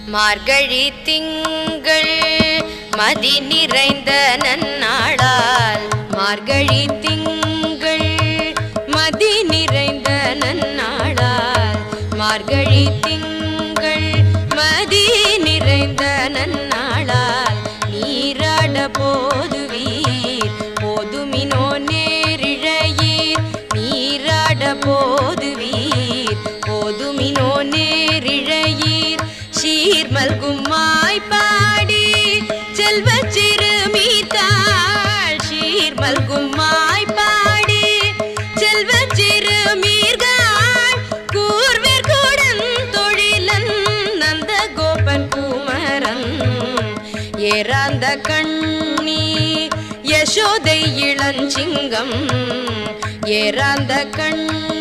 மார்கழி திங்கள் மதி நிறைந்த நன்னாளால் மார்கழி திங்கள் மதி நிறைந்த நன்னாளால் மார்கழி திங்கள் மதி நிறைந்த நன்னாளால் நீராட போதுவீர் போதுமினோ நேரிழையீர் நீராட போதுவீர் போதுமினோ நேரிழையீர் சீர் மல்கும் மாய்பாடி செல்வ சிறுமீர்காள் சீர் மல்கும் மாய்பாடி செல்வ சிறுமீர்காள் கூர்வேர் கூடன் தொழிலன் நந்த கோபன் குமரன் ஏறாந்த கண்ணி யசோதை இளஞ்சிங்கம் ஏறாந்த கண்ணி